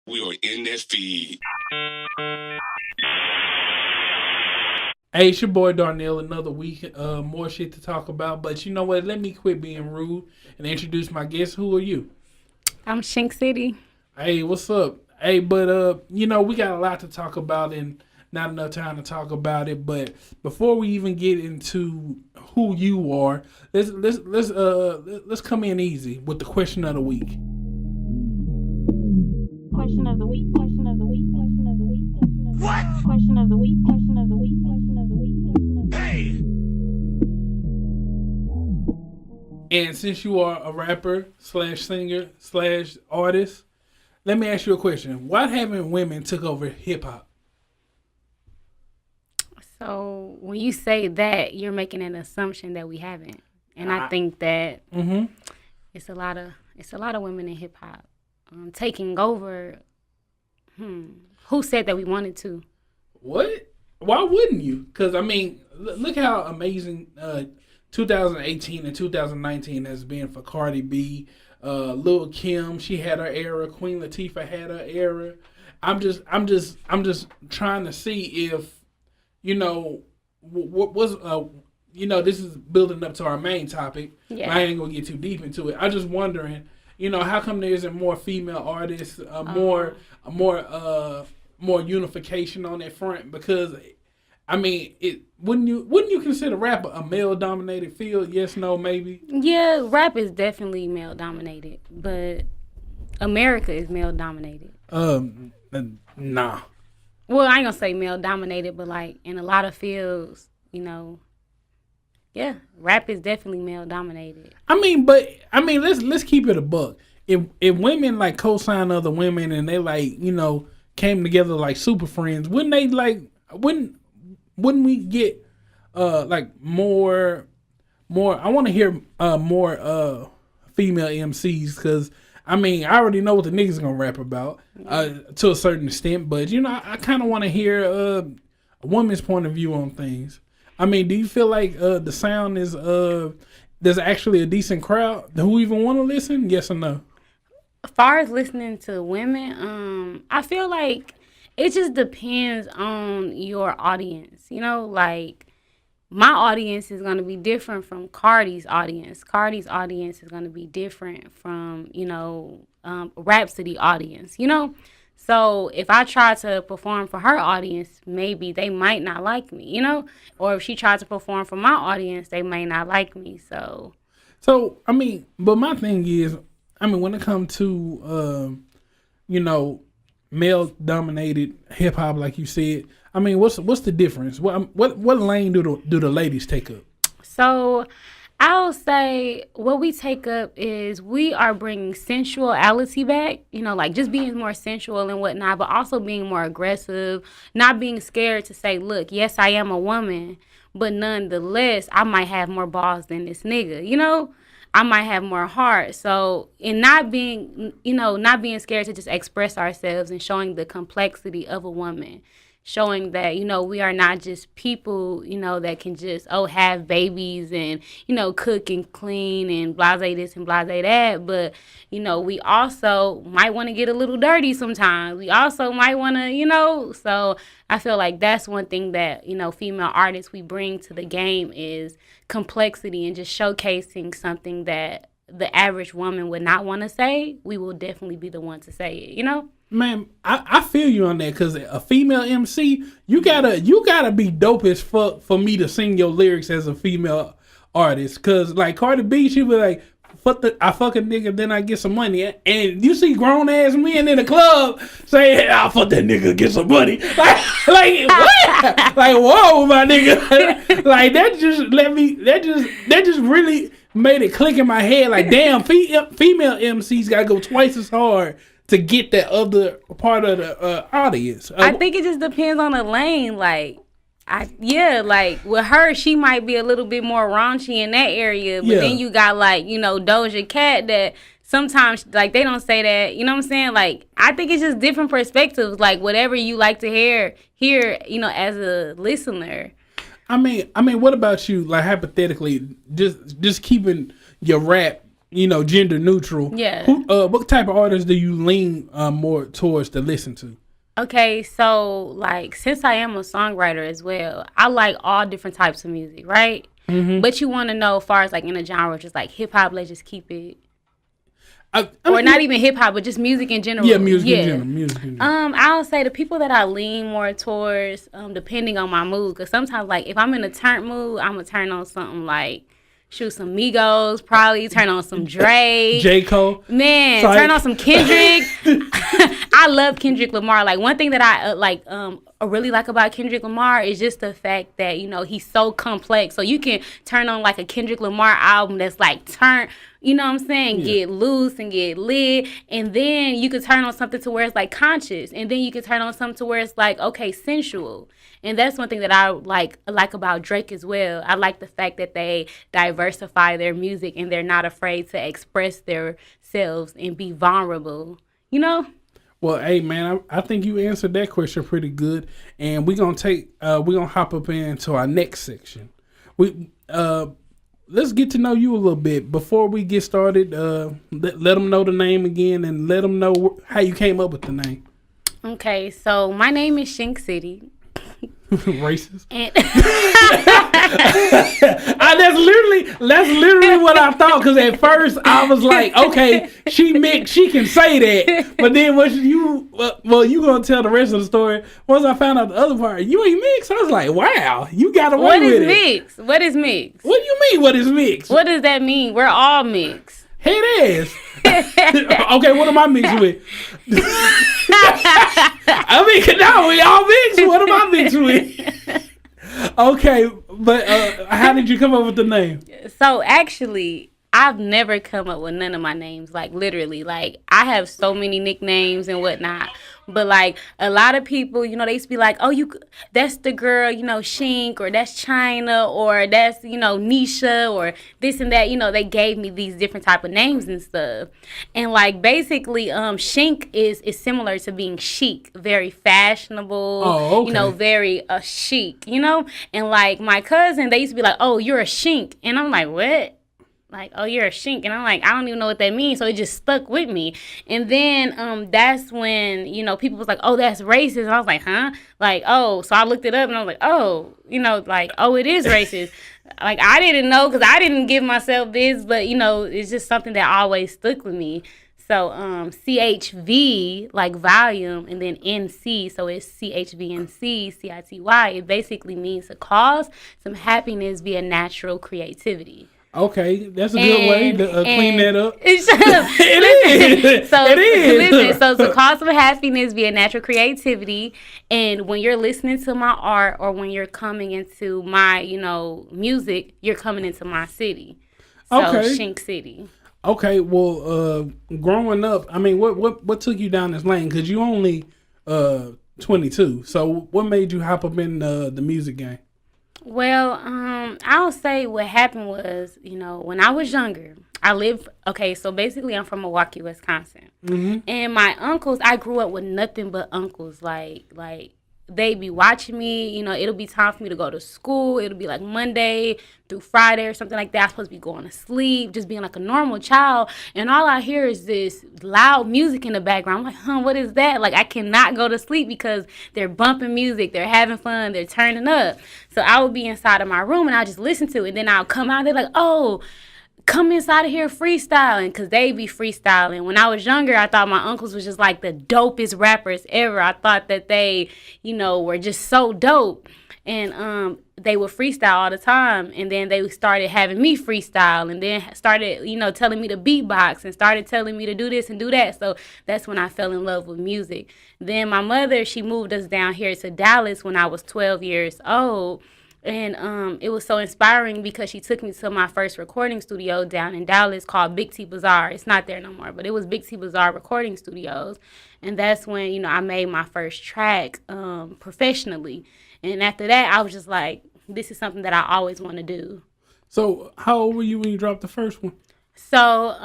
We are in that feed. Hey, it's your boy Darnell. Another week, more shit to talk about. But you know what? Let me quit being rude and introduce my guest. Who are you? I'm Chvnc City. Hey, what's up? Hey, but we got a lot to talk about and not enough time to talk about it. But before we even get into who you are, let's come in easy with the question of the week. Question of the week, question of the week, question of the week, question of the week. What? Question of the week, question of the week, question of the week, question of the week. Hey! And since you are a rapper slash singer slash artist, let me ask you a question. Why haven't women took over hip hop? So when you say that, you're making an assumption that we haven't, and I think that it's a lot of women in hip hop taking over. Who said that we wanted to? What? Why wouldn't you? Because I mean, look how amazing 2018 and 2019 has been for Cardi B. Lil Kim, she had her era. Queen Latifah had her era. I'm just trying to see if what was this is building up to our main topic. Yeah. I ain't gonna get too deep into it. I'm just wondering, how come there isn't more female artists, more unification on that front? Because I mean, wouldn't you consider rap a male dominated field? Yes, no, maybe. Yeah, rap is definitely male dominated, but America is male dominated. Nah. Well, I ain't gonna say male dominated, but like in a lot of fields, yeah, rap is definitely male dominated. Let's keep it a buck. If women like co-sign other women and they came together like super friends, wouldn't they wouldn't we get more? I want to hear more female MCs because I already know what the niggas gonna rap about to a certain extent, but I kind of want to hear a woman's point of view on things. Do you feel like the sound is there's actually a decent crowd who even want to listen? Yes or no? As far as listening to women, I feel like it just depends on your audience. Like my audience is going to be different from Cardi's audience. Cardi's audience is going to be different from, Rhapsody audience, So if I try to perform for her audience, maybe they might not like me, Or if she tries to perform for my audience, they may not like me. So but my thing is, when it comes to, male dominated hip hop, like you said, what's the difference? What lane do the ladies take up? So I'll say what we take up is we are bringing sensuality back, like just being more sensual and whatnot, but also being more aggressive, not being scared to say, look, yes, I am a woman, but nonetheless, I might have more balls than this nigga, I might have more heart. So in not being scared to just express ourselves and showing the complexity of a woman, showing that, we are not just people, that can just, have babies and, cook and clean and blase this and blase that. But, we also might want to get a little dirty sometimes. We also might want to, so I feel like that's one thing that, female artists we bring to the game is complexity and just showcasing something that the average woman would not want to say. We will definitely be the one to say it, Man, I feel you on that because a female MC, you gotta be dope as fuck for me to sing your lyrics as a female artist. Cause like Cardi B, she be like, I fuck a nigga, then I get some money. And you see grown ass men in the club say, hey, I'll fuck that nigga, get some money. Like what? Like whoa, my nigga. Like that just really made it click in my head. Like damn, female MCs gotta go twice as hard to get that other part of the audience. I think it just depends on the lane. Like with her, she might be a little bit more raunchy in that area. But then you got Doja Cat that sometimes they don't say that. You know what I'm saying? Like I think it's just different perspectives. Like whatever you like to hear, as a listener. What about you? Like hypothetically, just keeping your rap gender neutral. Yeah. What type of artists do you lean more towards to listen to? Okay, so like since I am a songwriter as well, I like all different types of music, right? Mm-hmm. But you want to know, as far as like in a genre, just like hip hop, let's just keep it, Or or not even hip hop, but just music in general. Yeah, music in general. I'll say the people that I lean more towards, depending on my mood, because sometimes like if I'm in a turn mood, I'm gonna turn on something like. Shoot some Migos, probably turn on some Drake. J. Cole. Man, turn on some Kendrick. I love Kendrick Lamar. Like one thing that I really like about Kendrick Lamar is just the fact that, he's so complex. So you can turn on like a Kendrick Lamar album that's like you know what I'm saying? Yeah. Get loose and get lit. And then you could turn on something to where it's like conscious. And then you could turn on something to where it's like, okay, sensual. And that's one thing that I like about Drake as well. I like the fact that they diversify their music and they're not afraid to express themselves and be vulnerable. Well, hey man, I think you answered that question pretty good. And we're gonna hop up into our next section. Let's get to know you a little bit. Before we get started, let them know the name again and let them know how you came up with the name. Okay, so my name is Chvnc City. Racist. That's literally what I thought. Because at first I was like, okay, she mixed, she can say that. But then you gonna tell the rest of the story. Once I found out the other part, you ain't mixed. I was like, wow, you got away with it. What is mixed? What do you mean? What is mixed? What does that mean? We're all mixed. Head ass. Okay, what am I mixed with? I mean, now we all mixed. What am I mixed with? Okay, but how did you come up with the name? So actually, I've never come up with none of my names. Like literally, like I have so many nicknames and whatnot. But like a lot of people, they used to be like, "Oh, that's the girl, Chvnc, or that's China, or that's Nisha, or this and that." They gave me these different type of names and stuff. And like basically, Chvnc is similar to being chic, very fashionable. Oh, okay. Very chic. And like my cousin, they used to be like, "Oh, you're a Chvnc," and I'm like, "What?" Like, "Oh, you're a Chvnc," and I'm like, I don't even know what that means, so it just stuck with me. And then that's when people was like, "Oh, that's racist," and I was like, "Huh?" Like, oh, so I looked it up and I was like, "Oh, oh, it is racist." Like I didn't know because I didn't give myself this, but it's just something that always stuck with me. So CHV, like volume, and then NC, so it's CHVNC, CITY. It basically means to cause some happiness via natural creativity. Okay, that's a good way to clean that up. It is. So, it is. Listen, so to cause some happiness via natural creativity, and when you're listening to my art or when you're coming into my, music, you're coming into my city. So okay. Chvnc City. Okay, well, growing up, I mean, what took you down this lane? Because you only 22. So what made you hop up in the music game? Well, I'll say what happened was, when I was younger, so basically I'm from Milwaukee, Wisconsin. Mm-hmm. And my uncles, I grew up with nothing but uncles. Like they be watching me, it'll be time for me to go to school. It'll be like Monday through Friday or something like that. I'm supposed to be going to sleep, just being like a normal child. And all I hear is this loud music in the background. I'm like, what is that? Like, I cannot go to sleep because they're bumping music. They're having fun. They're turning up. So I would be inside of my room and I'll just listen to it. And then I'll come out. They're like, "Oh, come inside of here freestyling," because they be freestyling. When I was younger, I thought my uncles was just like the dopest rappers ever. I thought that they, were just so dope. And they would freestyle all the time. And then they started having me freestyle and then started, telling me to beatbox and started telling me to do this and do that. So that's when I fell in love with music. Then my mother, she moved us down here to Dallas when I was 12 years old. And it was so inspiring because she took me to my first recording studio down in Dallas called Big T Bazaar. It's not there no more, but it was Big T Bazaar Recording Studios. And that's when, I made my first track professionally. And after that, I was just like, this is something that I always want to do. So how old were you when you dropped the first one? So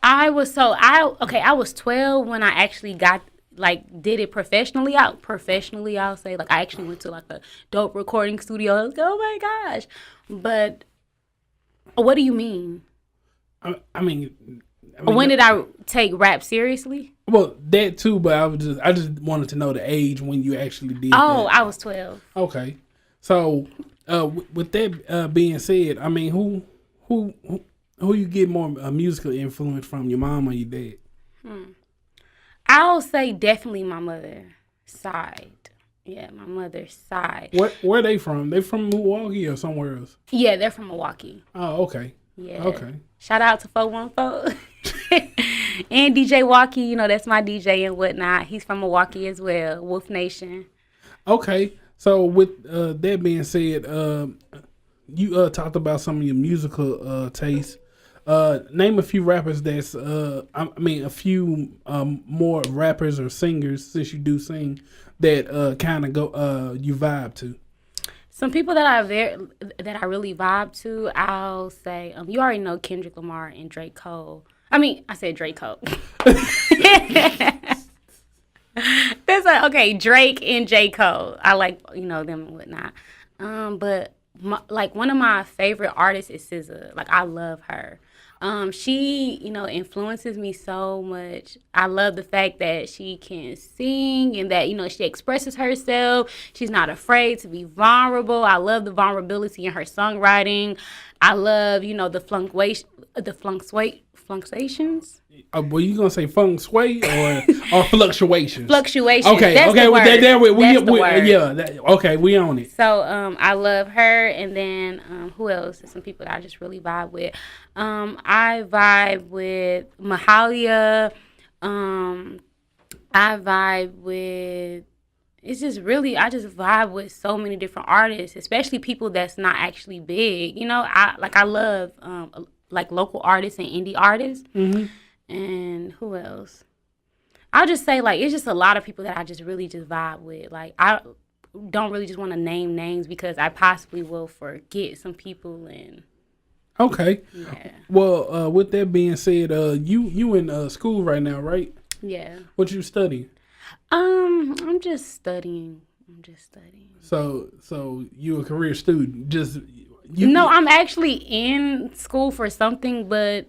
I was 12 when I actually did it professionally. I'll say, like, I actually went to like a dope recording studio. I was like, oh my gosh. But what do you mean? I mean, When did I take rap seriously? Well, that too, but I just wanted to know the age when you actually did. Oh, that. I was 12. Okay, so with that being said, I mean, who you get more musical influence from, your mom or your dad? I'll say definitely my mother side. Yeah, my mother's side. Where they from? They from Milwaukee or somewhere else? Yeah, they're from Milwaukee. Oh, okay. Yeah. Okay. Shout out to 414. And DJ Walkie, you know, that's my DJ and whatnot. He's from Milwaukee as well, Wolf Nation. Okay. So with that being said, you talked about some of your musical tastes. Name a few rappers that's a few more rappers or singers, since you do sing, that kind of go you vibe to. Some people that I really vibe to, I'll say, you already know Kendrick Lamar and Drake Cole. I said Drake Cole. That's okay, Drake and J. Cole. I like, them and whatnot. But one of my favorite artists is SZA. Like, I love her. She, influences me so much. I love the fact that she can sing and that, she expresses herself. She's not afraid to be vulnerable. I love the vulnerability in her songwriting. I love, the fluctuations. Were you gonna say feng shui or fluctuations? Fluctuations. Okay, That's okay. The word. That's the word. Yeah. Okay, we own it. So I love her, and then who else? There's some people that I just really vibe with. I vibe with Mahalia. I vibe with. It's just really, I just vibe with so many different artists, especially people that's not actually big. I love local artists and indie artists. Mm-hmm. And who else? I'll just say, it's just a lot of people that I just really just vibe with. Like, I don't really just want to name names because I possibly will forget some people. And okay. Yeah. Well, with that being said, you in school right now, right? Yeah. What you studying? I'm just studying. So you a career student? No, I'm actually in school for something, but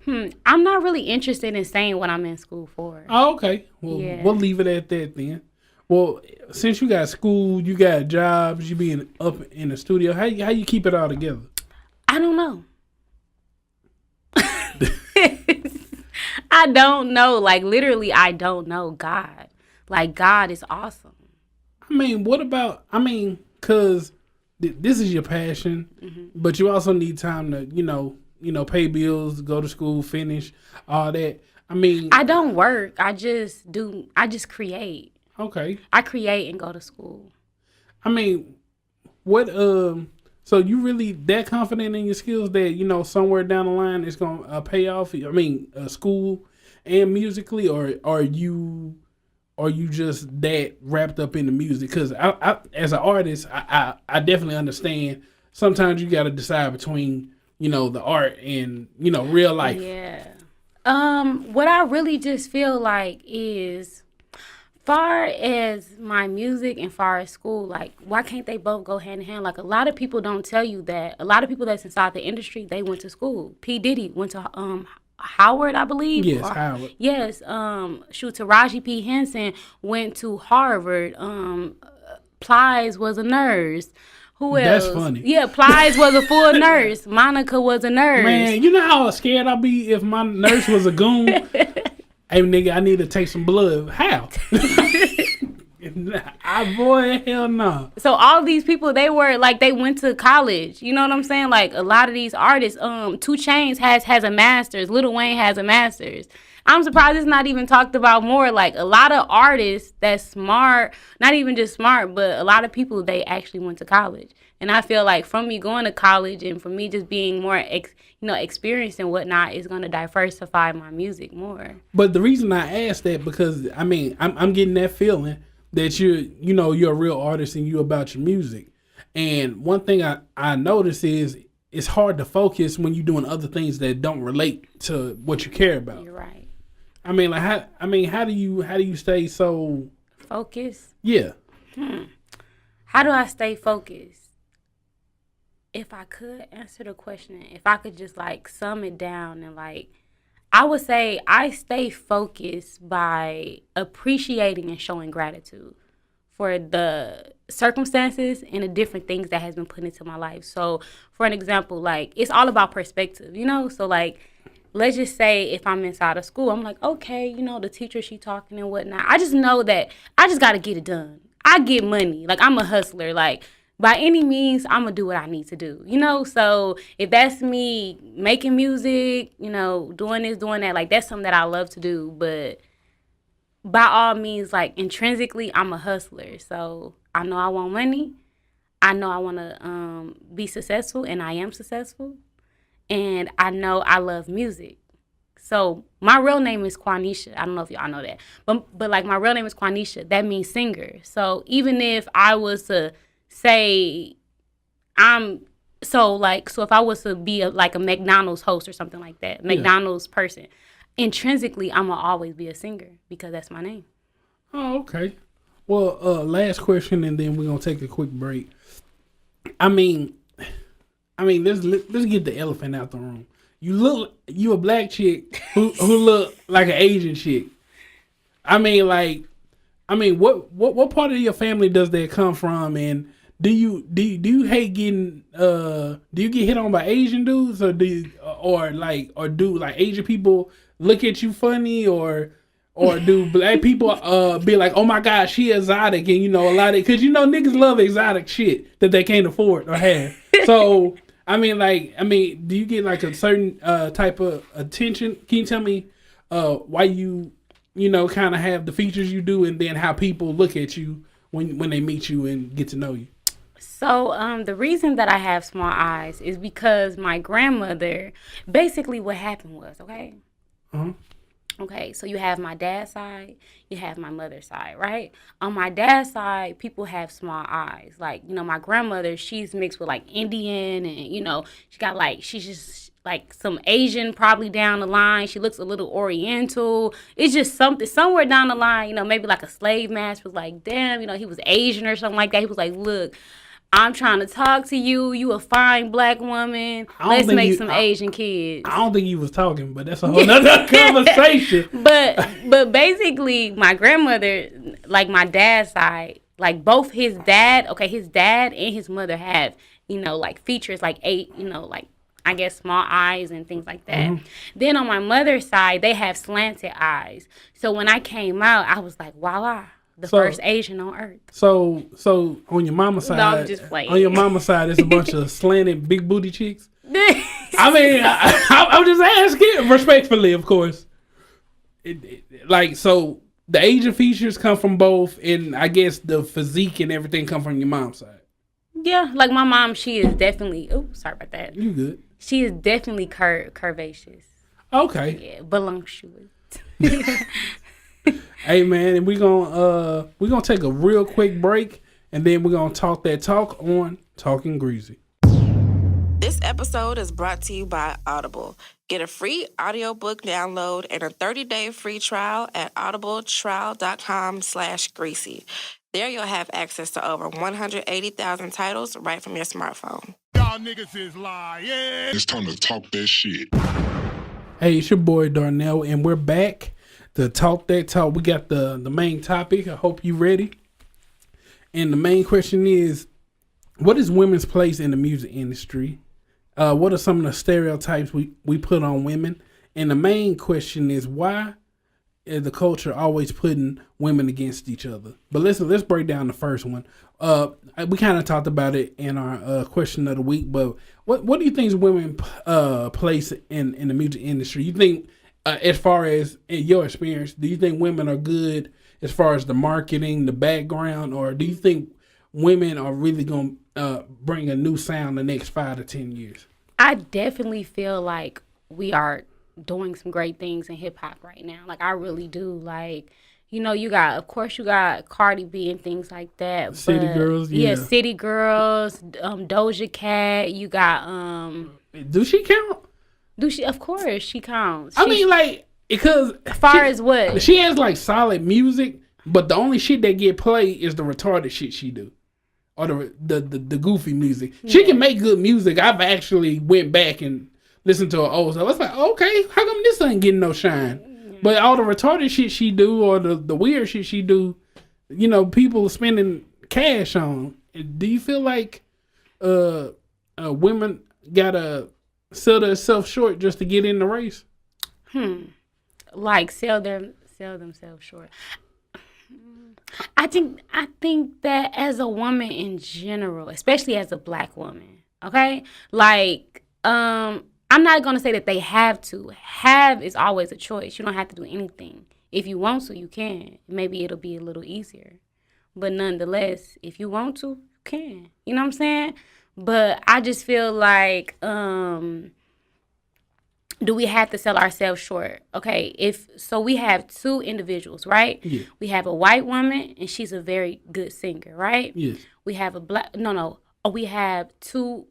I'm not really interested in saying what I'm in school for. Oh, okay. Well, Yeah. We'll leave it at that then. Well, since you got school, you got jobs, you being up in the studio, how you keep it all together? I don't know. I don't know. Like, literally, I don't know God. Like, God is awesome. Because this is your passion, Mm-hmm. but you also need time to, pay bills, go to school, finish, all that. I don't work. I just create. Okay. I create and go to school. What, so you really that confident in your skills that, somewhere down the line it's going to pay off? School and musically, or are you just that wrapped up in the music? Because I as an artist, I definitely understand. Sometimes you got to decide between, the art and, real life. Yeah. What I really just feel like is, far as my music and far as school, like, why can't they both go hand in hand? Like, a lot of people don't tell you that. A lot of people that's inside the industry, they went to school. P. Diddy went to Howard, I believe. Yes, Howard. Yes. Taraji P. Henson went to Harvard. Plies was a nurse. Who else? That's funny. Yeah, Plies was a full nurse. Monica was a nurse. Man, you know how scared I'd be if my nurse was a goon? Hey, nigga, I need to take some blood. How? Boy, hell no. So all these people, they went to college. You know what I'm saying? Like, a lot of these artists, 2 Chainz has a master's. Lil Wayne has a master's. I'm surprised it's not even talked about more. Like, a lot of artists that's smart, not even just smart, but a lot of people, they actually went to college. And I feel like from me going to college and for me just being more, experienced and whatnot is going to diversify my music more. But the reason I asked that, because, I'm getting that feeling that you're a real artist and you about your music. And one thing I notice is it's hard to focus when you're doing other things that don't relate to what you care about. You're right. How do you stay so focused? Yeah. How do I stay focused? If I could answer the question, if I could just like sum it down and like, I would say I stay focused by appreciating and showing gratitude for the circumstances and the different things that has been put into my life. So, for an example, like it's all about perspective, you know? So like let's just say if I'm inside of school, I'm like, okay, you know, the teacher, she talking and whatnot. I just know that I just got to get it done. I get money. Like, I'm a hustler. Like, by any means, I'm going to do what I need to do, you know? So if that's me making music, you know, doing this, doing that, like, that's something that I love to do. But by all means, like, intrinsically, I'm a hustler. So I know I want money. I know I want to be successful, and I am successful. And I know I love music. So my real name is Quanisha. I don't know if y'all know that. But like my real name is Quanisha. That means singer. So even if I was to say so if I was to be like a McDonald's host or something like that, McDonald's person, intrinsically I'm gonna always be a singer because that's my name. Oh, okay. Well, last question, and then we're gonna take a quick break. I mean, let's get the elephant out the room. You a black chick who look like an Asian chick. What part of your family does that come from? And do you hate getting do you get hit on by Asian dudes, or do Asian people look at you funny, or do black people be like, oh my God, she exotic, and you know a lot of, because you know niggas love exotic shit that they can't afford or have. So do you get like a certain type of attention? Can you tell me why you kind of have the features you do, and then how people look at you when they meet you and get to know you? So the reason that I have small eyes is because my grandmother, basically what happened was, okay? Uh-huh. Okay, so you have my dad's side, you have my mother's side, right? On my dad's side, people have small eyes. Like, you know, my grandmother, she's mixed with like Indian, and, you know, she's just like some Asian probably down the line. She looks a little Oriental. It's just something, somewhere down the line, you know, maybe like a slave master was like, damn, you know, he was Asian or something like that. He was like, look, I'm trying to talk to you. You a fine black woman. Let's make some Asian kids. I don't think he was talking, but that's a whole nother conversation. But basically, my grandmother, like my dad's side, like both his dad and his mother have, you know, like features like like I guess small eyes and things like that. Mm-hmm. Then on my mother's side, they have slanted eyes. So when I came out, I was like, voila. First Asian on earth. So on your mama's side, no, I'm just playing. On your mama's side, it's a bunch of slanted big booty chicks. I'm just asking respectfully, of course. So the Asian features come from both, and I guess the physique and everything come from your mom's side. Yeah, like my mom, she is definitely. Oh, sorry about that. You good? She is definitely curvaceous. Okay. Yeah, voluptuous. Hey man, and we're gonna take a real quick break, and then we're gonna talk that talk on Talkin Greasy. This episode is brought to you by Audible. Get a free audiobook download and a 30-day free trial at audibletrial.com/greasy. There you'll have access to over 180,000 titles right from your smartphone. Y'all niggas is lying. It's time to talk that shit. Hey, it's your boy Darnell, and we're back to talk that talk. We got the main topic. I hope you ready. And the main question is, what is women's place in the music industry? What are some of the stereotypes we put on women? And the main question is, why is the culture always putting women against each other? But let's break down the first one. We kind of talked about it in our question of the week, but what do you think is women place in the music industry? You think, as far as in your experience, do you think women are good as far as the marketing, the background, or do you think women are really going to bring a new sound the next 5 to 10 years? I definitely feel like we are doing some great things in hip hop right now. Like, I really do. Like, you know, you got Cardi B and things like that. City Girls, yeah. City Girls, Doja Cat. You got Do she count? Of course, she counts. Because as far as what? She has like solid music, but the only shit that get played is the retarded shit she do. or the goofy music. She can make good music. I've actually went back and listened to her old stuff. I was like, okay, how come this ain't getting no shine? But all the retarded shit she do or the weird shit she do, you know, people are spending cash on. Do you feel like women gotta sell themselves short just to get in the race? Like sell themselves short. I think that as a woman in general, especially as a black woman, okay? Like, I'm not gonna say that they have to. Have is always a choice. You don't have to do anything. If you want to, you can. Maybe it'll be a little easier. But nonetheless, if you want to, you can. You know what I'm saying? But I just feel like, do we have to sell ourselves short? Okay, so we have two individuals, right? Yeah. We have a white woman, and she's a very good singer, right? Yes. We have we have two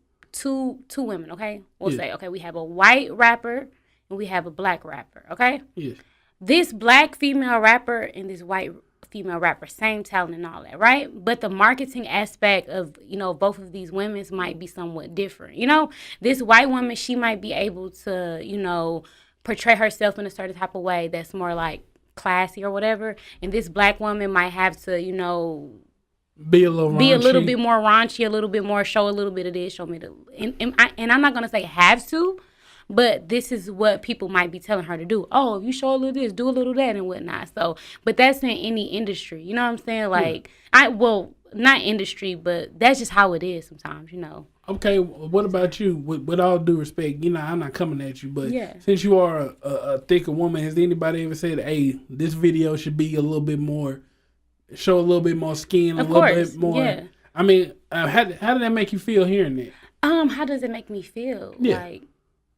women, okay? We'll say, okay, we have a white rapper, and we have a black rapper, okay? Yes. This black female rapper and this white female rapper, same talent and all that, right? But the marketing aspect of, you know, both of these women's might be somewhat different. You know, this white woman, she might be able to, you know, portray herself in a certain type of way that's more like classy or whatever. And this black woman might have to, you know, be a little bit more raunchy, a little bit more, show a little bit of this, show me the, and I'm not going to say have to, but this is what people might be telling her to do. Oh, if you show a little this, do a little that and whatnot. So, but that's in any industry. You know what I'm saying? Like, not industry, but that's just how it is sometimes, you know. Okay, what about you? With all due respect, you know, I'm not coming at you, but since you are a thicker woman, has anybody ever said, hey, this video should be a little bit more, show a little bit more skin, a little bit more? Yeah. I mean, how did that make you feel hearing that? How does it make me feel? Yeah. Like,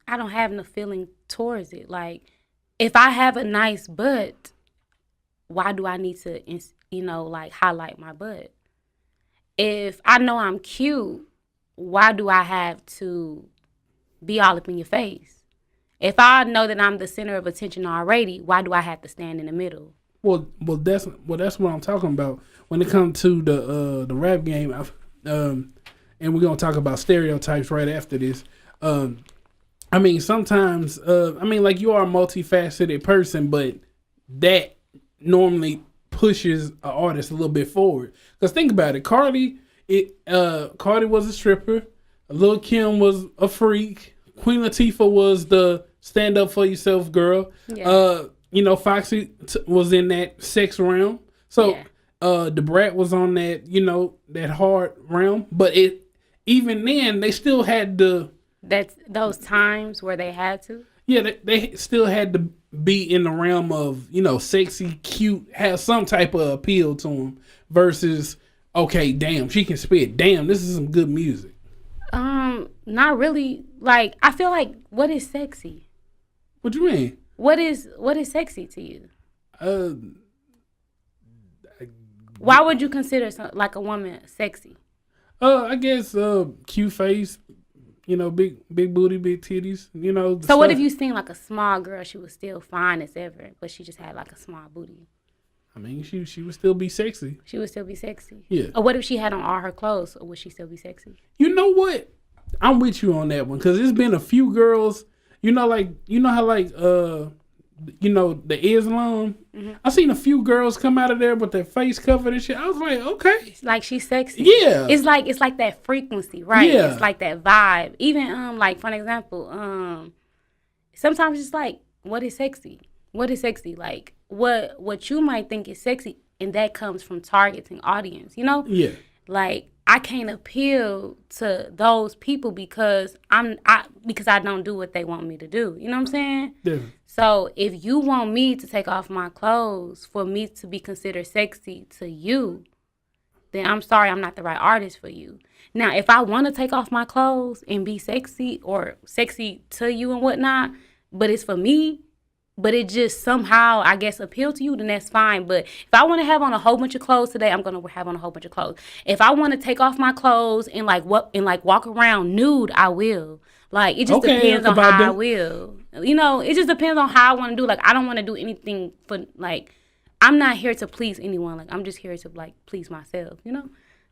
I don't have no feeling towards it. Like, if I have a nice butt, why do I need to, you know, like, highlight my butt? If I know I'm cute, why do I have to be all up in your face? If I know that I'm the center of attention already, why do I have to stand in the middle? Well, that's what I'm talking about when it comes to the rap game. And we're gonna talk about stereotypes right after this. I mean, sometimes, like you are a multifaceted person, but that normally pushes an artist a little bit forward. Because think about it, Cardi was a stripper, Lil' Kim was a freak, Queen Latifah was the stand up for yourself girl. Yeah. You know, Foxy was in that sex realm. So, the Brat was on that, you know, that hard realm. But even then, they still had the... That's those times where they had to? Yeah, they still had to be in the realm of, you know, sexy, cute, have some type of appeal to them versus, okay, damn, she can spit. Damn, this is some good music. Not really. Like, I feel like, what is sexy? What you mean? What is sexy to you? Why would you consider like a woman sexy? I guess cute face. You know, big booty, big titties, you know. So what if you seen like a small girl, she was still fine as ever, but she just had like a small booty? I mean, she would still be sexy. She would still be sexy? Yeah. Or what if she had on all her clothes, or would she still be sexy? You know what? I'm with you on that one, because there's been a few girls, you know, like, you know how like, you know, the Islam. Mm-hmm. I seen a few girls come out of there with their face covered and shit. I was like, okay, it's like she's sexy. Yeah, it's like that frequency, right? Yeah, it's like that vibe. Even like for an example, sometimes it's like, what is sexy? What is sexy? Like what you might think is sexy, and that comes from targeting audience. You know? Yeah. Like, I can't appeal to those people because I don't do what they want me to do. You know what I'm saying? Yeah. So if you want me to take off my clothes for me to be considered sexy to you, then I'm sorry, I'm not the right artist for you. Now, if I want to take off my clothes and be sexy or sexy to you and whatnot, but it's for me, but it just somehow, I guess, appeal to you, then that's fine. But if I want to have on a whole bunch of clothes today, I'm going to have on a whole bunch of clothes. If I want to take off my clothes and walk around nude, I will. Like, it just depends on how I will. You know, it just depends on how I want to do. Like, I don't want to do anything for, like, I'm not here to please anyone. Like, I'm just here to, like, please myself, you know?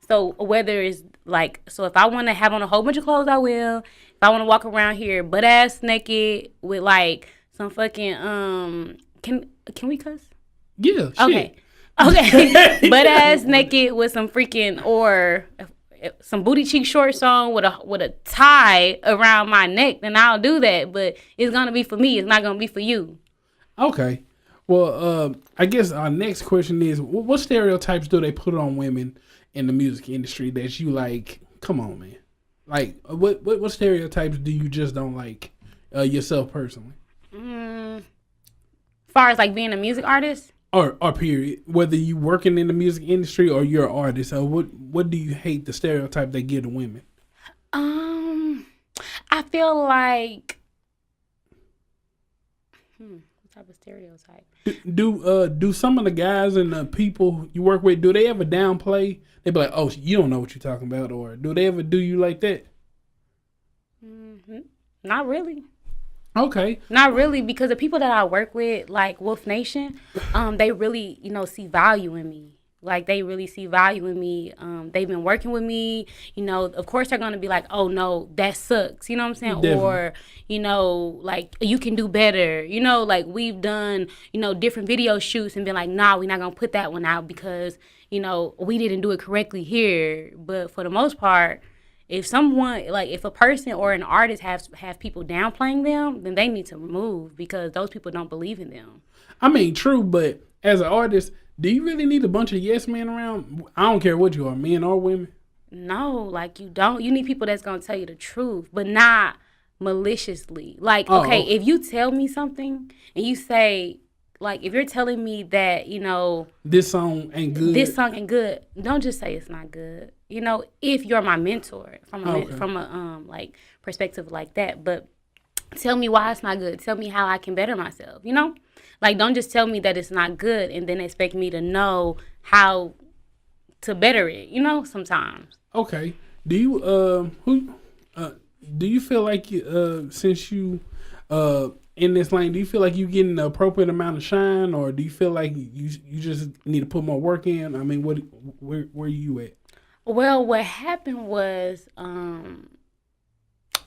So whether it's like, so if I want to have on a whole bunch of clothes, I will. If I want to walk around here butt ass naked with like some fucking can we cuss? Yeah. Okay. Shit. Okay. Butt ass naked with some freaking or some booty cheek shorts on with a tie around my neck, then I'll do that. But it's gonna be for me. It's not gonna be for you. Okay. Well, I guess our next question is, what stereotypes do they put on women in the music industry that you like? Come on, man. Like, what stereotypes do you just don't like yourself personally? As far as like being a music artist? Or period. Whether you working in the music industry or you're an artist, what do you hate the stereotype they give to women? I feel like what type of stereotype? Do some of the guys and the people you work with, do they ever downplay? They be like, "Oh, you don't know what you're talking about," or do they ever do you like that? Not really. Okay. Not really, because the people that I work with, like Wolf Nation, they really, see value in me. Like, they really see value in me. They've been working with me. Of course they're going to be like, oh, no, that sucks. You know what I'm saying? Definitely. Or, like, you can do better. Like, we've done, different video shoots and been like, nah, we're not going to put that one out because, we didn't do it correctly here. But for the most part, if someone, like, if a person or an artist have people downplaying them, then they need to move because those people don't believe in them. I mean, true, but as an artist, do you really need a bunch of yes men around? I don't care what you are, men or women. No, like, you don't. You need people that's going to tell you the truth, but not maliciously. Like, okay, if you tell me something and you say, like, if you're telling me that, this song ain't good. Don't just say it's not good. If you're my mentor from a like perspective like that, but tell me why it's not good. Tell me how I can better myself. Like, don't just tell me that it's not good and then expect me to know how to better it. Sometimes. Okay. Do you feel like since you in this lane, do you feel like you getting the appropriate amount of shine, or do you feel like you just need to put more work in? I mean, where you at? Well, what happened was I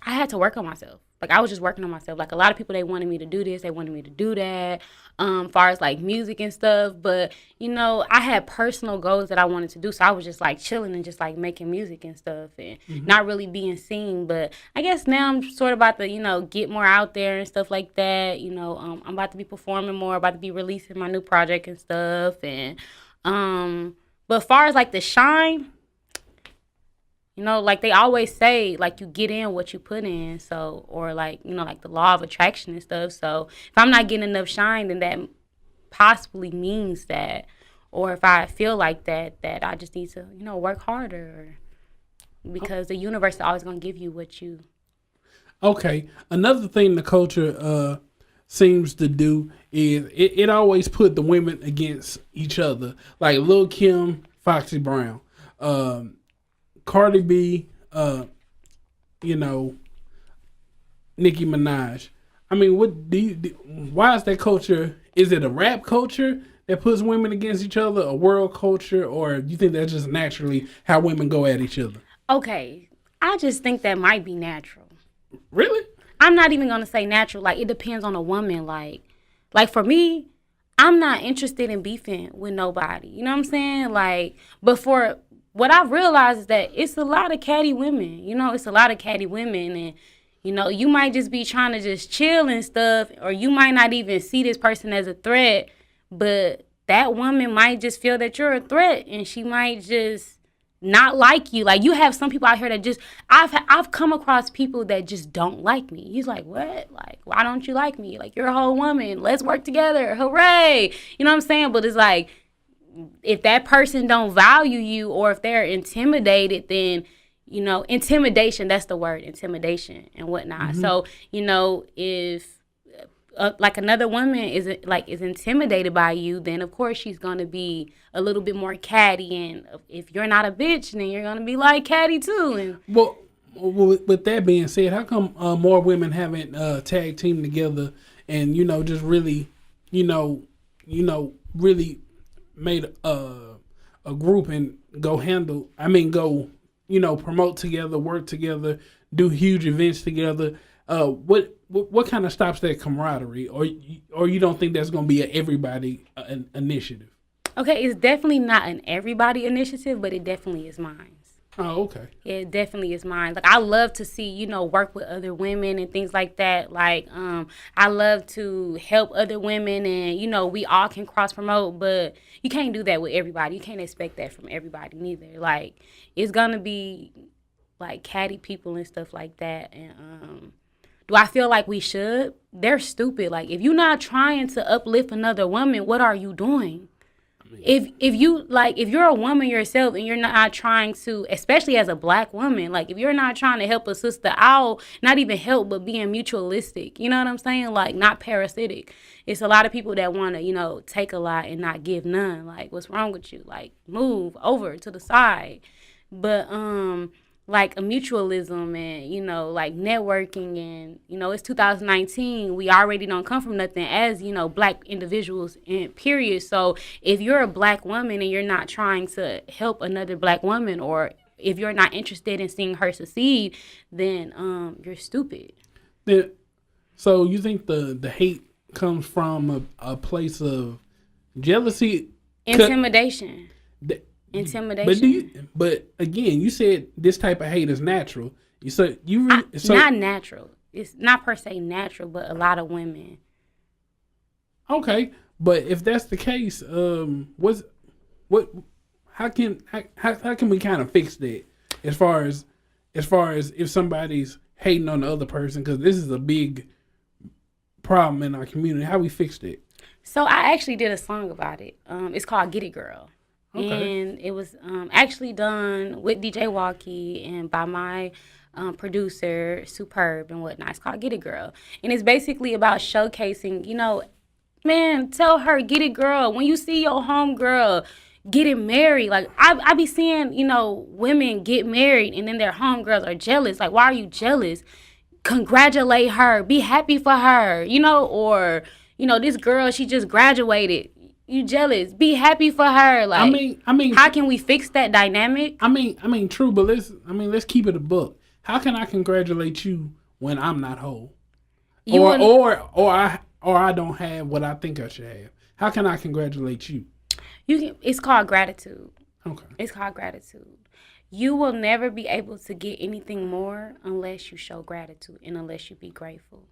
had to work on myself. Like, I was just working on myself. Like, a lot of people, they wanted me to do this. They wanted me to do that, far as, like, music and stuff. But, I had personal goals that I wanted to do. So I was just, like, chilling and just, like, making music and stuff and not really being seen. But I guess now I'm sort of about to, get more out there and stuff like that. I'm about to be performing more, about to be releasing my new project and stuff. And but as far as, like, the shine, like they always say, like, you get in what you put in. So, or like, like the law of attraction and stuff. So if I'm not getting enough shine, then that possibly means that, or if I feel like that I just need to, work harder, because the universe is always going to give you what you. Okay. Another thing the culture seems to do is it always put the women against each other. Like Lil' Kim, Foxy Brown, Cardi B, Nicki Minaj. I mean, why is that culture? Is it a rap culture that puts women against each other, a world culture, or do you think that's just naturally how women go at each other? Okay, I just think that might be natural. Really? I'm not even gonna say natural. Like, it depends on a woman. Like for me, I'm not interested in beefing with nobody. You know what I'm saying? Like, but for what I've realized is that it's a lot of catty women. It's a lot of catty women. And, you might just be trying to just chill and stuff, or you might not even see this person as a threat, but that woman might just feel that you're a threat, and she might just not like you. Like, you have some people out here that just, I've come across people that just don't like me. He's like, what? Like, why don't you like me? Like, you're a whole woman. Let's work together. Hooray. You know what I'm saying? But it's like, if that person don't value you, or if they're intimidated, then, intimidation, that's the word, intimidation and whatnot. So, if like another woman is intimidated by you, then of course she's going to be a little bit more catty. And if you're not a bitch, then you're going to be like catty too. And well, with that being said, how come more women haven't tag team together and, just really, really made a a group and go promote together, work together, do huge events together. What kind of stops that camaraderie, or you don't think that's going to be an everybody initiative? Okay, it's definitely not an everybody initiative, but it definitely is mine. Oh, okay. Yeah, it definitely is mine. Like, I love to see, work with other women and things like that. Like, I love to help other women and, we all can cross promote, but you can't do that with everybody. You can't expect that from everybody neither. Like, it's going to be, like, catty people and stuff like that. And, do I feel like we should? They're stupid. Like, if you're not trying to uplift another woman, what are you doing? If you're a woman yourself and you're not trying to, especially as a black woman, like if you're not trying to help a sister out, not even help, but being mutualistic, you know what I'm saying? Like, not parasitic. It's a lot of people that want to, take a lot and not give none. Like, what's wrong with you? Like, move over to the side. But like a mutualism and, like networking and, it's 2019. We already don't come from nothing as, black individuals in period. So if you're a black woman and you're not trying to help another black woman, or if you're not interested in seeing her succeed, then you're stupid. So you think the hate comes from a place of jealousy? Intimidation. Intimidation. But again, you said this type of hate is natural. Not natural. It's not per se natural, but a lot of women. Okay, but if that's the case, how can we kind of fix that? As far as if somebody's hating on the other person, because this is a big problem in our community. How we fix that? So I actually did a song about it. It's called "Get It Girl." Okay. And it was actually done with DJ Walkie and by my producer, Superb, and whatnot. It's called Get It Girl. And it's basically about showcasing, man, tell her, get it, girl. When you see your home girl getting married, like, I be seeing, women get married and then their homegirls are jealous. Like, why are you jealous? Congratulate her. Be happy for her, or, this girl, she just graduated. You jealous? Be happy for her. Like, I mean, how can we fix that dynamic? I mean, true, but let's keep it a book. How can I congratulate you when I'm not whole, or I don't have what I think I should have? How can I congratulate you? It's called gratitude. Okay. It's called gratitude. You will never be able to get anything more unless you show gratitude and unless you be grateful.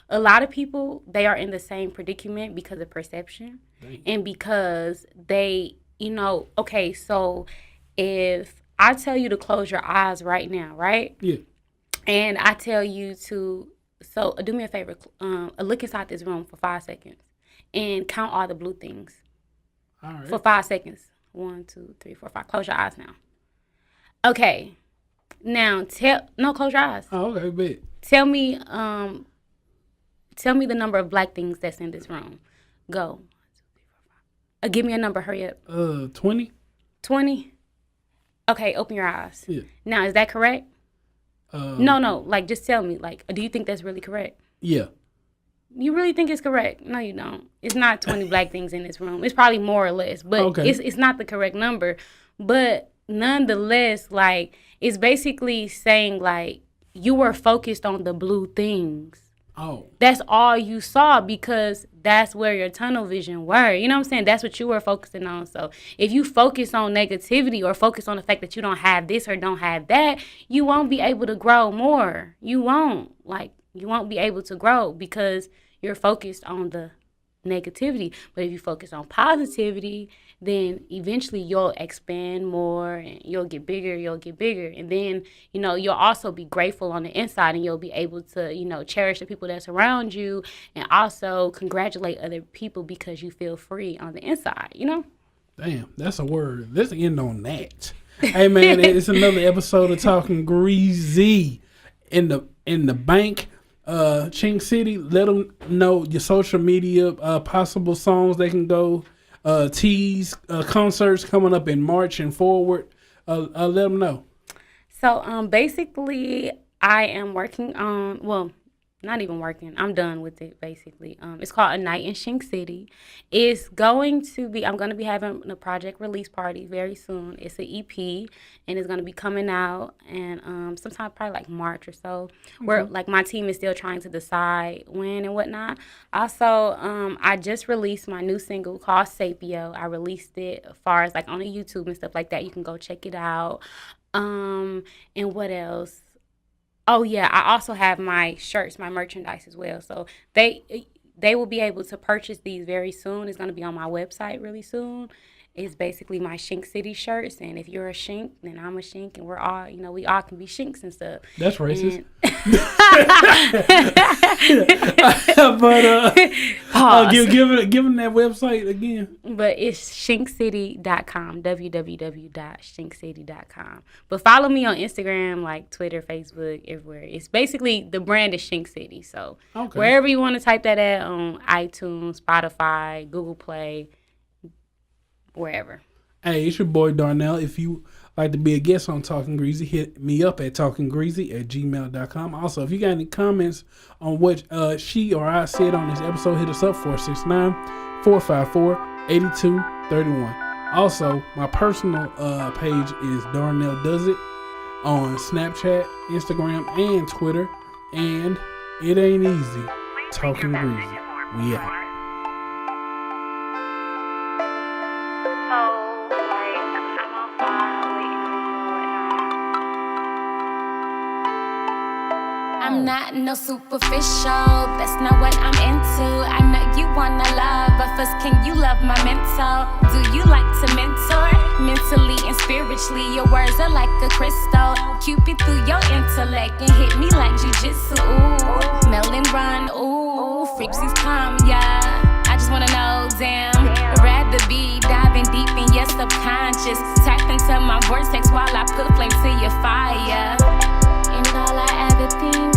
A lot of people, they are in the same predicament because of perception. Dang. And because they, okay, so if I tell you to close your eyes right now, right? Yeah. And I tell you to, so do me a favor, look inside this room for 5 seconds and count all the blue things. All right. For 5 seconds. 1, 2, 3, 4, 5. Close your eyes now. Okay. Now, close your eyes. Oh, okay, bet. Tell me the number of black things that's in this room. Go. Give me a number. Hurry up. 20. 20? Okay, open your eyes. Yeah. Now, is that correct? No. Like, just tell me. Like, do you think that's really correct? Yeah. You really think it's correct? No, you don't. It's not 20 black things in this room. It's probably more or less, but okay. It's not the correct number. But nonetheless, like, it's basically saying, like, you were focused on the blue things. Oh. That's all you saw because that's where your tunnel vision were. You know what I'm saying? That's what you were focusing on. So if you focus on negativity or focus on the fact that you don't have this or don't have that, you won't be able to grow more. You won't. Like, you won't be able to grow because you're focused on the negativity. But if you focus on positivity, then eventually you'll expand more and you'll get bigger. And then, you'll also be grateful on the inside and you'll be able to, cherish the people that's around you and also congratulate other people because you feel free on the inside, Damn, that's a word. Let's end on that. Hey, man, it's another episode of Talking Greasy in the bank. Chvnc City, let them know your social media, possible songs they can go, tease, concerts coming up in March and forward. Let them know. So basically I am working on, not even working. I'm done with it, basically. It's called A Night In Chvnc City. It's going to be, I'm going to be having a project release party very soon. It's an EP, and it's going to be coming out and sometime probably like March or so. Where like my team is still trying to decide when and whatnot. Also, I just released my new single called Sapio. I released it as far as like on the YouTube and stuff like that. You can go check it out. And what else? Oh yeah, I also have my shirts, my merchandise as well. So they will be able to purchase these very soon. It's going to be on my website really soon. It's basically my Chvnc City shirts, and if you're a Chvnc, then I'm a Chvnc, and we're all, we all can be Chvncs and stuff. That's racist. But give them that website again. But it's chvnccity.com, www.chvnccity.com. But follow me on Instagram, like Twitter, Facebook, everywhere. It's basically the brand is Chvnc City. So wherever you want to type that at, on iTunes, Spotify, Google Play, wherever. Hey, it's your boy Darnell. If you like to be a guest on Talkin Greasy, hit me up at talkingreasy@gmail.com. Also, if you got any comments on what she or I said on this episode, hit us up 469-454-8231. Also, my personal page is Darnell Does It on Snapchat, Instagram, and Twitter. And it ain't easy. Talkin Greasy. We out. I'm not no superficial, that's not what I'm into. I know you wanna love, but first can you love my mental? Do you like to mentor? Mentally and spiritually, your words are like a crystal. Cupid through your intellect and hit me like jujitsu. Ooh, melon run, ooh, freeksies come, yeah. I just wanna know, damn, I'd rather be diving deep in your subconscious. Tap into my vortex while I put flame to your fire. And all I ever think